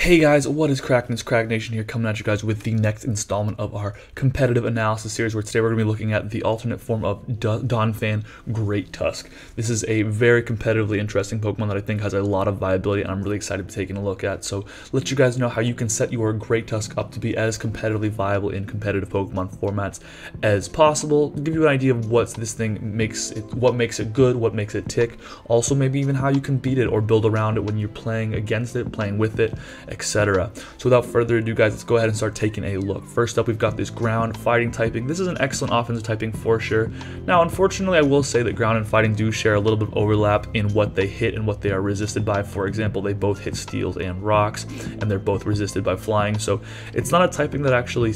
Hey guys, what is cracking? It's Krakenation here, coming at you guys with the next installment of our competitive analysis series, where today we're going to be looking at the alternate form of Donphan, Great Tusk. This is a very competitively interesting Pokemon that I think has a lot of viability, and I'm really excited to be taking a look at. So let you guys know how you can set your Great Tusk up to be as competitively viable in competitive Pokemon formats as possible. Give you an idea of what this thing makes it, what makes it good, what makes it tick. Also, maybe even how you can beat it or build around it when you're playing against it, playing with it, etc. So without further ado, guys, let's go ahead and start taking a look. First up, we've got this ground fighting typing. This is an excellent offensive typing for sure. Now, unfortunately, I will say that ground and fighting do share a little bit of overlap in what they hit and what they are resisted by. For example, they both hit steels and rocks, and they're both resisted by flying. So it's not a typing that actually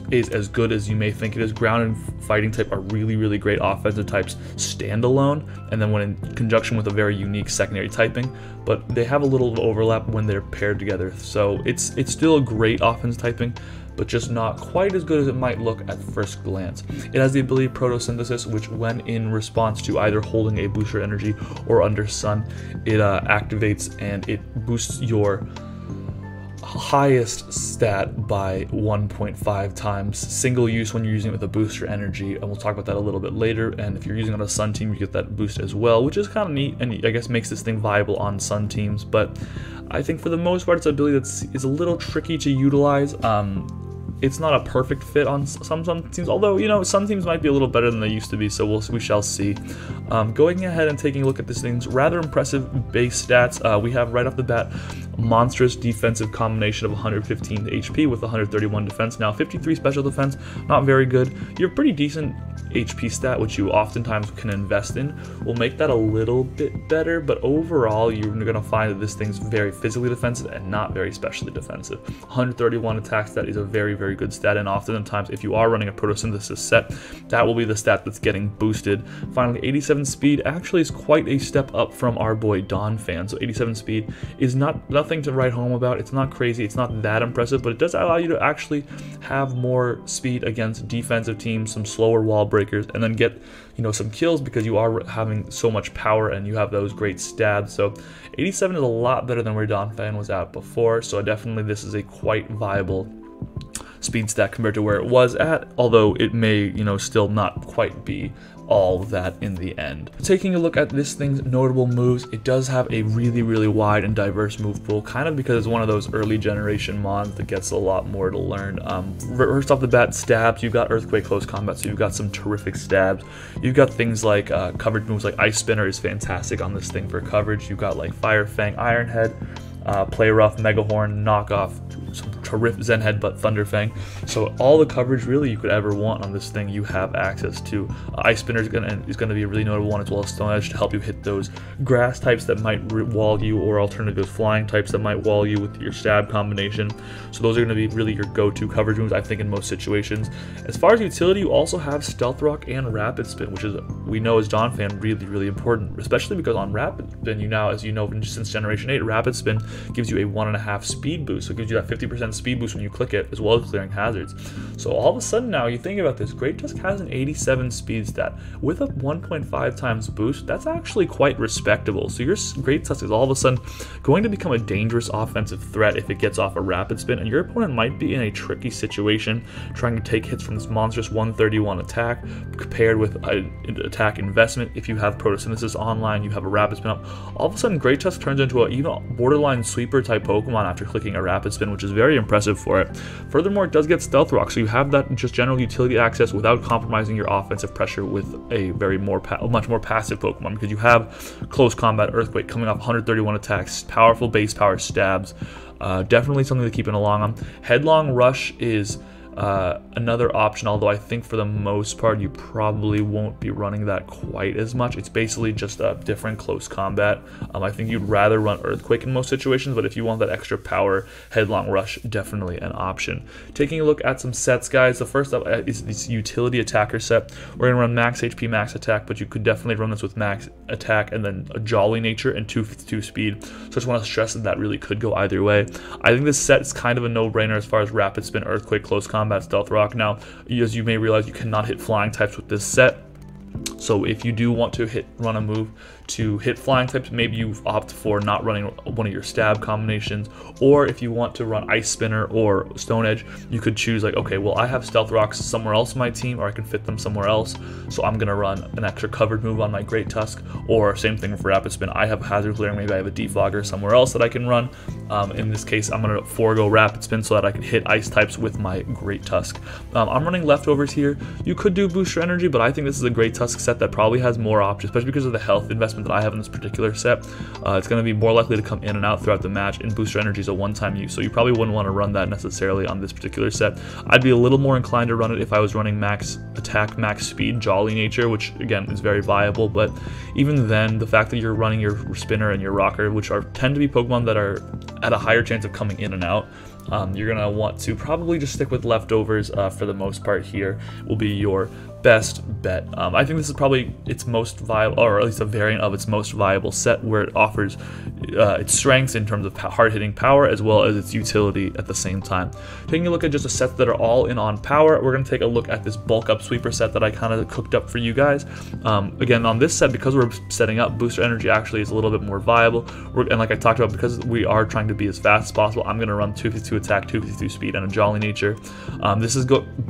is as good as you may think it is. Ground and fighting type are really great offensive types standalone, and then when in conjunction with a very unique secondary typing, but they have a little overlap when they're paired together. So it's still a great offense typing, but just not quite as good as it might look at first glance. It has the ability photosynthesis, which when in response to either holding a booster energy or under sun, it activates and it boosts your highest stat by 1.5 times. Single use when you're using it with a booster energy, and we'll talk about that a little bit later. And if you're using it on a sun team, you get that boost as well, which is kind of neat, and I guess makes this thing viable on sun teams. But I think for the most part, it's an ability is a little tricky to utilize. It's not a perfect fit on some teams, although, you know, some teams might be a little better than they used to be, so we shall see. Going ahead and taking a look at this thing's rather impressive base stats, we have right off the bat monstrous defensive combination of 115 HP with 131 defense. Now 53 special defense, not very good. You're pretty decent HP stat, which you oftentimes can invest in, will make that a little bit better, but overall you're going to find that this thing's very physically defensive and not very specially defensive. 131 attack stat is a very good stat, and oftentimes if you are running a photosynthesis set, that will be the stat that's getting boosted. Finally, 87 speed actually is quite a step up from our boy Donphan. So 87 speed is nothing to write home about. It's not crazy, it's not that impressive, but it does allow you to actually have more speed against defensive teams, some slower wall breakers, and then get, you know, some kills because you are having so much power and you have those great stabs. So 87 is a lot better than where Donphan was at before, so definitely this is a quite viable speed stat compared to where it was at, although it may, you know, still not quite be all that in the end. Taking a look at this thing's notable moves, it does have a really wide and diverse move pool, kind of because it's one of those early generation mons that gets a lot more to learn. First off the bat, stabs, you've got Earthquake close combat, so you've got some terrific stabs. You've got things like coverage moves, like Ice Spinner is fantastic on this thing for coverage. You've got like Fire Fang, Iron Head, Play Rough, Mega Horn, Knockoff, some terrific Zen Headbutt, Thunder Fang. So all the coverage really you could ever want on this thing, you have access to. Ice Spinner is gonna be a really notable one, as well as Stone Edge, to help you hit those grass types that might wall you, or alternative flying types that might wall you with your stab combination. So those are gonna be really your go-to coverage moves, I think, in most situations. As far as utility, you also have Stealth Rock and Rapid Spin, which is, we know as Donphan, really important, especially because on Rapid Spin, as you know, since Generation 8, Rapid Spin gives you a 1.5 speed boost, so it gives you that 50% speed boost when you click it, as well as clearing hazards. So all of a sudden now, you think about this, Great Tusk has an 87 speed stat with a 1.5 times boost. That's actually quite respectable. So your Great Tusk is all of a sudden going to become a dangerous offensive threat if it gets off a Rapid Spin, and your opponent might be in a tricky situation trying to take hits from this monstrous 131 attack paired with an attack investment. If you have Photosynthesis online, you have a Rapid Spin up, all of a sudden Great Tusk turns into an even borderline sweeper type Pokemon after clicking a Rapid Spin, which is very impressive for it. Furthermore, it does get Stealth Rock, so you have that just general utility access without compromising your offensive pressure with a much more passive Pokemon, because you have Close Combat, Earthquake coming off 131 attacks, powerful base power stabs. Definitely something to keep an along on. Headlong Rush is another option, although I think for the most part you probably won't be running that quite as much. It's basically just a different close combat. I think you'd rather run Earthquake in most situations, but if you want that extra power, Headlong Rush, definitely an option. Taking a look at some sets, guys, the first up is this utility attacker set. We're going to run max HP, max attack, but you could definitely run this with max attack and then a Jolly Nature and 252 speed. So I just want to stress that really could go either way. I think this set is kind of a no-brainer as far as Rapid Spin, Earthquake, close combat, Stealth Rock. Now, as you may realize, you cannot hit flying types with this set. So if you do want to run a move to hit flying types, maybe you opt for not running one of your stab combinations, or if you want to run Ice Spinner or Stone Edge, you could choose like, okay, well I have Stealth Rocks somewhere else in my team, or I can fit them somewhere else, so I'm gonna run an extra covered move on my Great Tusk, or same thing for Rapid Spin. I have Hazard Clearing, maybe I have a Defogger somewhere else that I can run. In this case, I'm gonna forego Rapid Spin so that I can hit Ice types with my Great Tusk. I'm running Leftovers here. You could do Booster Energy, but I think this is a Great Tusk set that probably has more options, especially because of the health investment that I have in this particular set. It's going to be more likely to come in and out throughout the match, and Booster Energy is a one-time use, so you probably wouldn't want to run that necessarily on this particular set. I'd be a little more inclined to run it if I was running max attack, max speed, Jolly Nature, which again is very viable, but even then, the fact that you're running your Spinner and your Rocker, which tend to be Pokemon that are at a higher chance of coming in and out, you're going to want to probably just stick with Leftovers for the most part. Here will be your best bet. I think this is probably its most viable, or at least a variant of its most viable set, where it offers its strengths in terms of hard-hitting power as well as its utility at the same time. Taking a look at just the sets that are all in on power, we're going to take a look at this bulk up sweeper set that I kind of cooked up for you guys. Again, on this set, because we're setting up, Booster Energy actually is a little bit more viable, and like I talked about, because we are trying to be as fast as possible, I'm going to run 252 attack, 252 speed, and a Jolly Nature.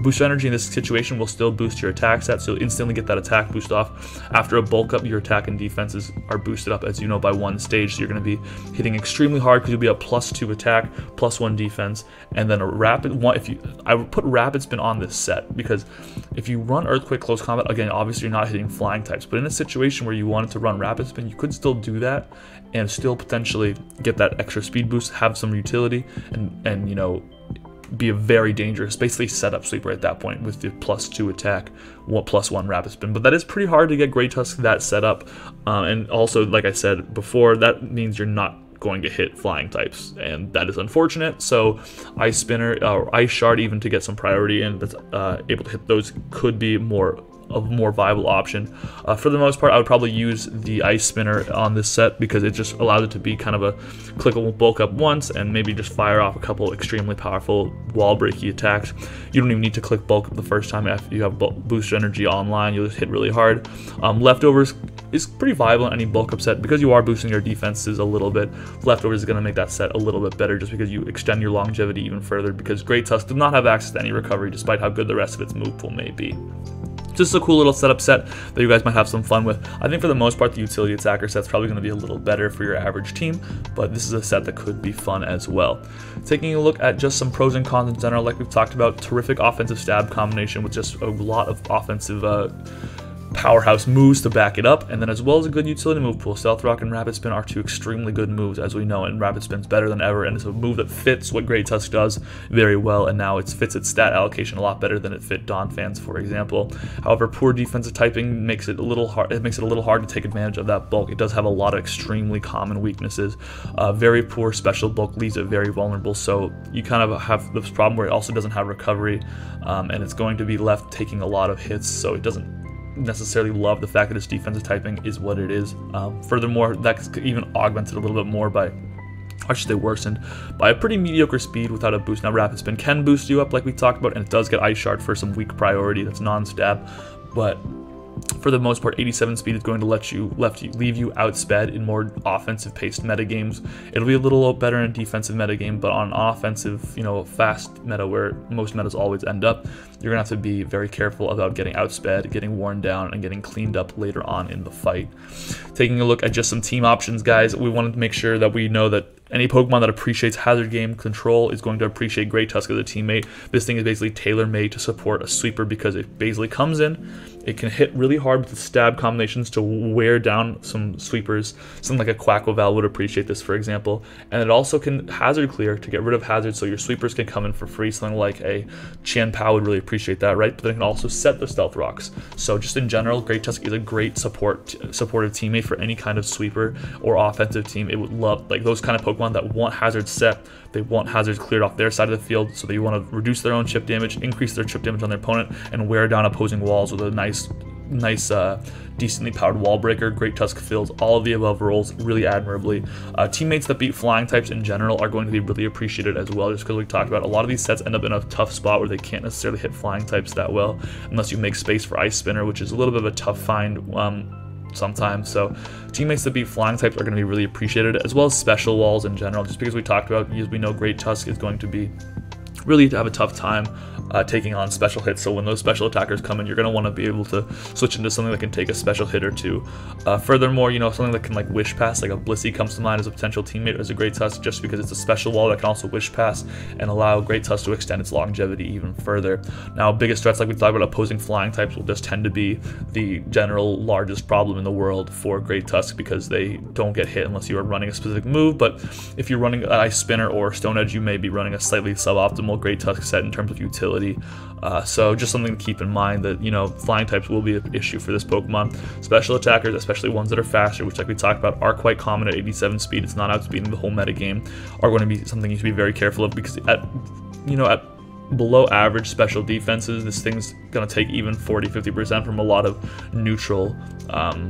Booster Energy in this situation will still boost your attack set, so you'll instantly get that attack boost off. After a bulk up, your attack and defenses are boosted up, as you know, by one stage, so you're going to be hitting extremely hard because you'll be a +2 attack, +1 defense, and then a rapid one. I would put Rapid Spin on this set, because if you run Earthquake Close Combat, again, obviously you're not hitting flying types, but in a situation where you wanted to run Rapid Spin, you could still do that and still potentially get that extra speed boost, have some utility, and you know, be a very dangerous, basically setup sweeper at that point with the +2 attack, +1 Rapid Spin. But that is pretty hard to get Great Tusk that setup, and also, like I said before, that means you're not going to hit flying types, and that is unfortunate. So Ice Spinner or Ice Shard, even to get some priority in, that's able to hit those, could be a more viable option. For the most part, I would probably use the Ice Spinner on this set, because it just allows it to be kind of a clickable bulk up once and maybe just fire off a couple extremely powerful wall breaky attacks. You don't even need to click bulk up the first time. After you have Booster Energy online, you'll just hit really hard. Leftovers is pretty viable in any bulk up set, because you are boosting your defenses a little bit. Leftovers is going to make that set a little bit better, just because you extend your longevity even further, because Great Tusk does not have access to any recovery despite how good the rest of its move pool may be. Just a cool little setup set that you guys might have some fun with. I think for the most part, the utility attacker set's probably going to be a little better for your average team, but this is a set that could be fun as well. Taking a look at just some pros and cons in general, like we've talked about, terrific offensive stab combination with just a lot of offensive powerhouse moves to back it up, and then as well as a good utility move pool. Stealth Rock and Rapid Spin are two extremely good moves, as we know, and Rapid Spin's better than ever, and it's a move that fits what Great Tusk does very well, and now it fits its stat allocation a lot better than it fit Donphan's, for example. However, poor defensive typing makes it a little hard. It makes it a little hard to take advantage of that bulk. It does have a lot of extremely common weaknesses. Very poor special bulk leaves it very vulnerable, so you kind of have this problem where it also doesn't have recovery, and it's going to be left taking a lot of hits, so it doesn't necessarily love the fact that its defensive typing is what it is. Furthermore, that's even augmented a little bit more by, I should say worsened, by a pretty mediocre speed without a boost. Now Rapid Spin can boost you up like we talked about, and it does get Ice Shard for some weak priority that's non-stab, but for the most part, 87 speed is going to leave you outsped in more offensive-paced metagames. It'll be a little better in a defensive metagame, but on an offensive, you know, fast meta where most metas always end up, you're gonna have to be very careful about getting outsped, getting worn down, and getting cleaned up later on in the fight. Taking a look at just some team options, guys, we wanted to make sure that we know that any Pokemon that appreciates Hazard Game control is going to appreciate Great Tusk as a teammate. This thing is basically tailor-made to support a sweeper, because it basically comes in, it can hit really hard with the stab combinations to wear down some sweepers. Something like a Quackleval would appreciate this, for example. And it also can hazard clear to get rid of hazards, so your sweepers can come in for free. Something like a Chien-Pao would really appreciate that, right? But then it can also set the Stealth Rocks. So just in general, Great Tusk is a great supportive teammate for any kind of sweeper or offensive team. It would love, like, those kind of Pokemon that want hazards set, they want hazards cleared off their side of the field, so they want to reduce their own chip damage, increase their chip damage on their opponent, and wear down opposing walls with a nice decently powered wall breaker. Great Tusk fills all of the above roles really admirably. Teammates that beat flying types in general are going to be really appreciated as well, just because we talked about a lot of these sets end up in a tough spot where they can't necessarily hit flying types that well unless you make space for Ice Spinner, which is a little bit of a tough find sometimes. So teammates that beat flying types are going to be really appreciated, as well as special walls in general, just because we talked about, as we know, Great Tusk is going to be really have a tough time taking on special hits. So when those special attackers come in, you're going to want to be able to switch into something that can take a special hit or two. Furthermore, you know, something that can like wish pass, like a Blissey comes to mind as a potential teammate as a Great Tusk, just because it's a special wall that can also wish pass and allow Great Tusk to extend its longevity even further. Now, biggest threats, like we talked about, opposing flying types will just tend to be the general largest problem in the world for Great Tusk, because they don't get hit unless you are running a specific move. But if you're running an Ice Spinner or Stone Edge, you may be running a slightly suboptimal Great Tusk set in terms of utility. So just something to keep in mind, that, you know, flying types will be an issue for this Pokemon. Special attackers, especially ones that are faster, which like we talked about are quite common at 87 speed, it's not outspeeding the whole metagame, are going to be something you should be very careful of, because at below average special defenses, this thing's going to take even 40-50% from a lot of neutral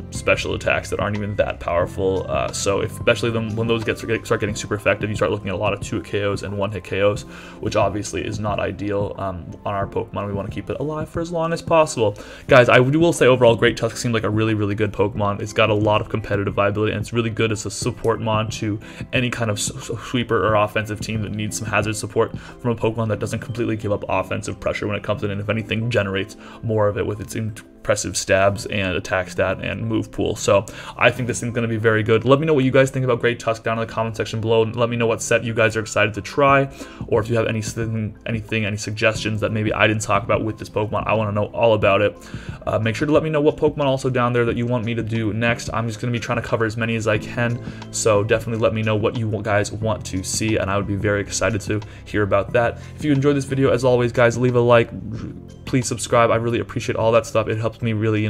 special attacks that aren't even that powerful. So especially when those start getting super effective, you start looking at a lot of 2-hit KOs and 1-hit KOs, which obviously is not ideal on our Pokemon. We want to keep it alive for as long as possible. Guys, I will say overall, Great Tusk seemed like a really, really good Pokemon. It's got a lot of competitive viability, and it's really good as a support mod to any kind of sweeper or offensive team that needs some hazard support from a Pokemon that doesn't completely give up offensive pressure when it comes in, and if anything, generates more of it with its impressive stabs and attack stat and move pool. So I think this thing's going to be very good. Let me know what you guys think about Great Tusk down in the comment section below, and let me know what set you guys are excited to try, or if you have any suggestions that maybe I didn't talk about with this Pokemon. I want to know all about it. Make sure to let me know what Pokemon also down there that you want me to do next. I'm just going to be trying to cover as many as I can, so definitely let me know what you guys want to see, and I would be very excited to hear about that. If you enjoyed this video, as always, guys, leave a like, please subscribe. I really appreciate all that stuff. It helps me really,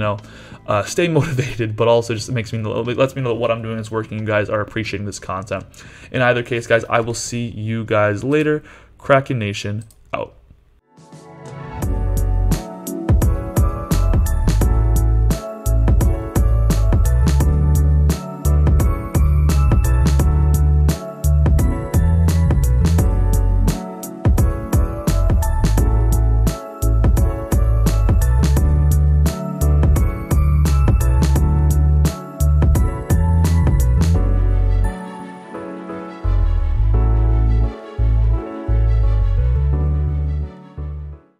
stay motivated, but also just lets me know that what I'm doing is working. You guys are appreciating this content. In either case, guys, I will see you guys later. Krakenation out.